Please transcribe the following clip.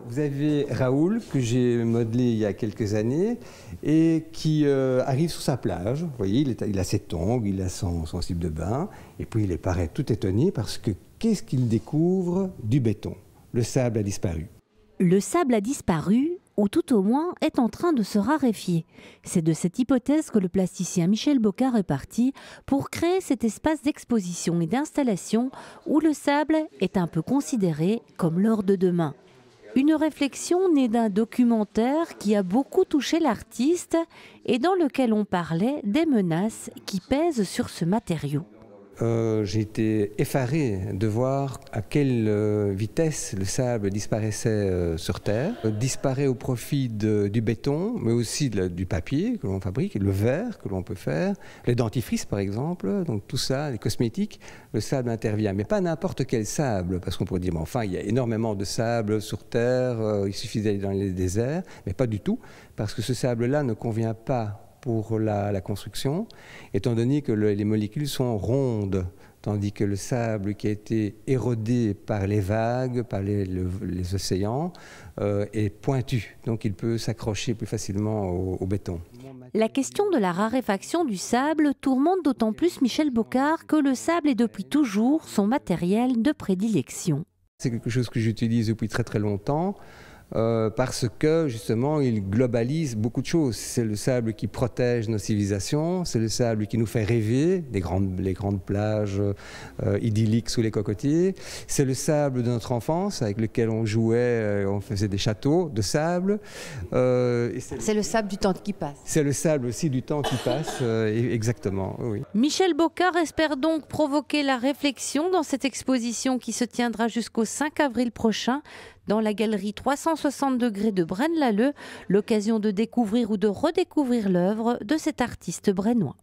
Vous avez Raoul, que j'ai modelé il y a quelques années, et qui arrive sur sa plage. Vous voyez, il a ses tongs, il a son slip de bain, et puis il paraît tout étonné parce que qu'est-ce qu'il découvre? Du béton. Le sable a disparu. Le sable a disparu, ou tout au moins est en train de se raréfier. C'est de cette hypothèse que le plasticien Michel Bocard est parti pour créer cet espace d'exposition et d'installation où le sable est un peu considéré comme l'or de demain. Une réflexion née d'un documentaire qui a beaucoup touché l'artiste et dans lequel on parlait des menaces qui pèsent sur ce matériau. J'ai été effaré de voir à quelle vitesse le sable disparaissait sur Terre. Disparaît au profit du béton, mais aussi du papier que l'on fabrique, le verre que l'on peut faire, les dentifrices par exemple, donc tout ça, les cosmétiques, le sable intervient. Mais pas n'importe quel sable, parce qu'on pourrait dire, mais enfin, il y a énormément de sable sur Terre, il suffit d'aller dans les déserts, mais pas du tout, parce que ce sable-là ne convient pas pour la construction, étant donné que les molécules sont rondes, tandis que le sable qui a été érodé par les vagues, par les océans, est pointu, donc il peut s'accrocher plus facilement au béton. La question de la raréfaction du sable tourmente d'autant plus Michel Bocard que le sable est depuis toujours son matériel de prédilection. C'est quelque chose que j'utilise depuis très très longtemps. Parce que justement il globalise beaucoup de choses. C'est le sable qui protège nos civilisations, c'est le sable qui nous fait rêver, les grandes plages idylliques sous les cocotiers, c'est le sable de notre enfance avec lequel on jouait, on faisait des châteaux de sable. C'est le sable du temps qui passe. C'est le sable aussi du temps qui passe, exactement. Oui. Michel Bocard espère donc provoquer la réflexion dans cette exposition qui se tiendra jusqu'au 5 avril prochain dans la galerie 360 degrés de Braine-l'Alleud, l'occasion de découvrir ou de redécouvrir l'œuvre de cet artiste brennois.